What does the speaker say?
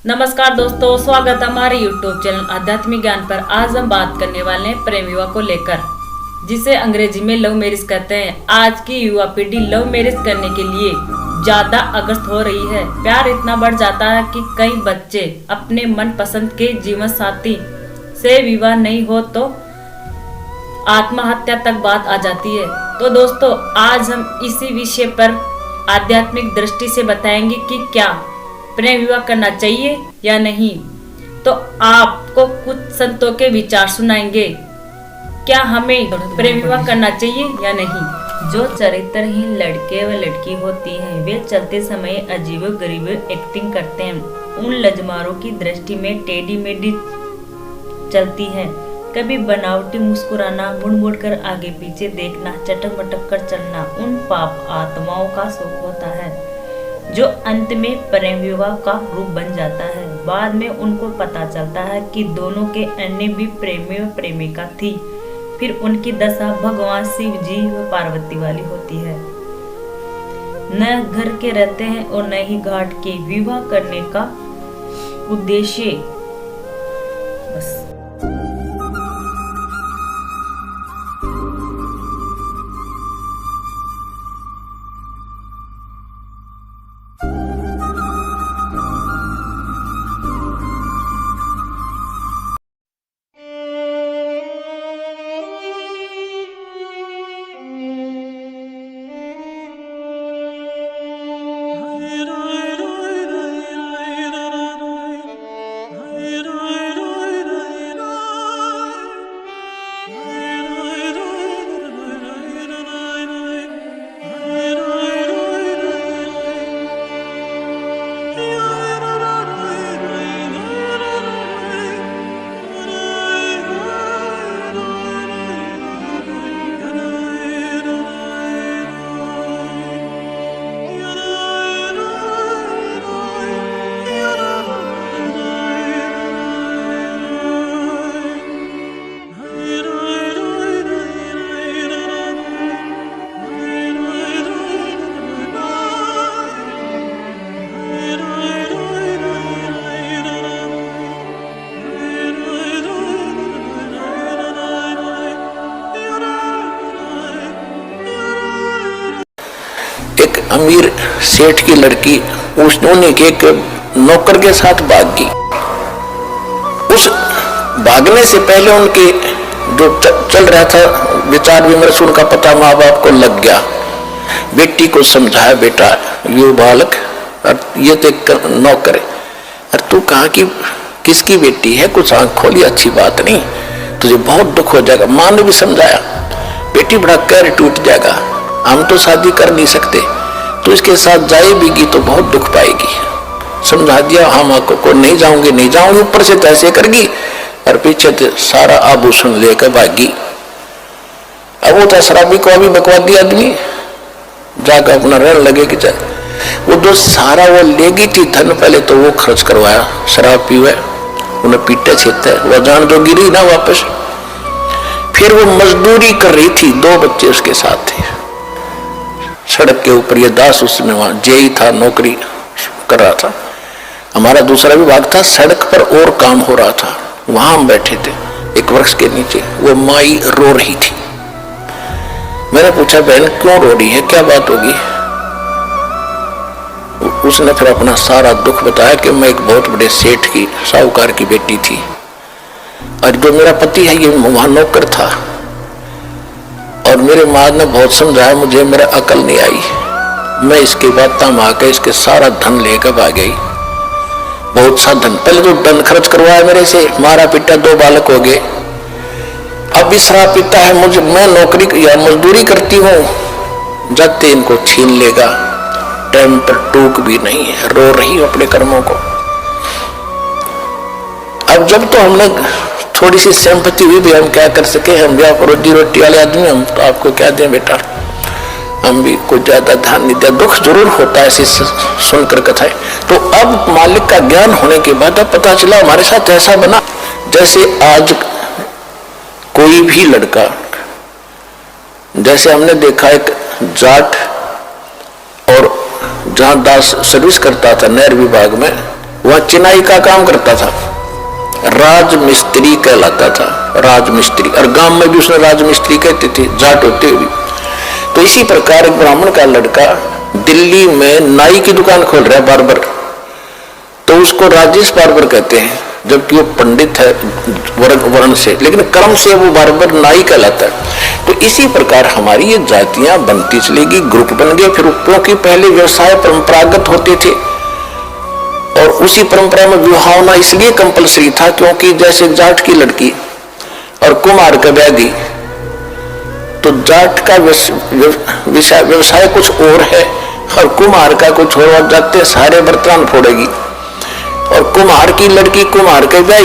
नमस्कार दोस्तों, स्वागत है हमारे YouTube चैनल आध्यात्मिक ज्ञान पर। आज हम बात करने वाले हैं प्रेम विवाह को लेकर, जिसे अंग्रेजी में लव मैरिज कहते हैं। आज की युवा पीढ़ी लव मैरिज करने के लिए ज्यादा अग्रसर हो रही है। प्यार इतना बढ़ जाता है कि कई बच्चे अपने मन पसंद के जीवन साथी से विवाह नहीं हो तो आत्महत्या तक बात आ जाती है। तो दोस्तों, आज हम इसी विषय पर आध्यात्मिक दृष्टि से बताएंगे कि क्या प्रेम विवाह करना चाहिए या नहीं। तो आपको कुछ संतों के विचार सुनाएंगे, क्या हमें प्रेम विवाह करना चाहिए या नहीं। जो चरित्रहीन लड़के व लड़की होती हैं, वे चलते समय अजीबो गरीबो एक्टिंग करते हैं। उन लजमारों की दृष्टि में टेढ़ी मेढ़ी चलती है। कभी बनावटी मुस्कुराना, मुड़ मुड़ कर आगे पीछे देखना, चटक मटक कर चलना उन पाप आत्माओं का सुख होता है, जो अंत में प्रेम विवाह का रूप बन जाता है। बाद में उनको पता चलता है कि दोनों के अन्य भी प्रेमी व प्रेमिका थी। फिर उनकी दशा भगवान शिव जी व पार्वती वाली होती है। न घर के रहते हैं और न ही घाट के। विवाह करने का उद्देश्य बस एक अमीर सेठ की लड़की उन्हीं के एक नौकर के साथ भाग गई। उस भागने से पहले उनके जो चल रहा था विचार विमर्श, उनका पता माँ बाप को लग गया। बेटी को समझाया, बेटा ये बालक और ये तो एक नौकर है, और तू कहाँ की किसकी बेटी है, कुछ आंख खोली, अच्छी बात नहीं, तुझे बहुत दुख हो जाएगा। माँ ने भी समझाया, बेटी बड़ा कैर टूट जाएगा, हम तो शादी कर नहीं सकते, तो इसके साथ जाएगी तो बहुत दुख पाएगी। समझा दिया, हाँ माँ को नहीं जाऊंगी नहीं जाऊंगी, ऊपर से तैसे करगी और पीछे से सारा आभूषण लेकर भागी। अब वो था शराबी को अभी बकवादी आदमी, जाकर अपना रहने लगे कि जाए। वो जो सारा वो लेगी थी धन, पहले तो वो खर्च करवाया, शराब पीवे, उन्हें पीटे छेते, वह जान जो गिरी ना वापस। फिर वो मजदूरी कर रही थी, 2 बच्चे उसके साथ थे। सड़क के ऊपर ये दास उसमें वहां जेई था, नौकरी कर रहा था। हमारा दूसरा विभाग था, सड़क पर और काम हो रहा था, वहां हम बैठे थे एक वृक्ष के नीचे। वो माई रो रही थी। मैंने पूछा, बहन क्यों रो रही है, क्या बात होगी। उसने फिर अपना सारा दुख बताया कि मैं एक बहुत बड़े सेठ की साहूकार की बेटी थी, और जो मेरा पति है ये वहां नौकर था, और मेरे माँ ने बहुत समझाया मुझे, मेरा अकल नहीं आई, मैं इसके बाद तम आकर इसके सारा धन लेकर भाग गई। बहुत सा धन, पहले तो धन खर्च करवाया मेरे से, मारा पीटा, 2 बालक हो गए। अब भी शराब पीता है, मुझे, मैं नौकरी या मजदूरी करती हूँ, जाते इनको छीन लेगा। टाइम पर टूक भी नहीं है, रो रही हूँ अपने कर्मों को। अब जब तो हमने थोड़ी सी सहमति हुई भी, हम क्या कर सके, हम भी आप रोजी रोटी वाले आदमी, हम तो आपको क्या दें बेटा, हम भी कुछ ज्यादा ध्यान नहीं दिया। दुख जरूर होता है ऐसे सुनकर कथाएं। तो अब मालिक का ज्ञान होने के बाद अब पता चला हमारे साथ ऐसा बना, जैसे आज कोई भी लड़का, जैसे हमने देखा एक जाट और जहां दास सर्विस करता था नहर विभाग में, वह चिनाई का काम करता था, राजमिस्त्री कहलाता था, राजमिस्त्री। और गांव में भी उसने राजमिस्त्री कहते थे, जाट होते हुए। तो इसी प्रकार एक ब्राह्मण का लड़का दिल्ली में नाई की दुकान खोल रहा है, बार्बर, तो उसको राजेश बार्बर कहते हैं, जबकि वो पंडित है वर्ण से, लेकिन कर्म से वो बार्बर नाई कहलाता है। तो इसी प्रकार हमारी ये जातियां बनती चलेगी, ग्रुप बन गए। फिर क्योंकि पहले व्यवसाय परंपरागत होते थे और उसी परंपरा में विवाह होना इसलिए कंपलसरी था क्योंकि जैसे जाट की लड़की और कुम्हार का ब्याह, तो जाट का व्यवसाय कुछ और है और कुम्हार का कुछ और, जाते सारे बर्तन फोड़ेगी, और कुम्हार की लड़की कुम्हार के ब्याह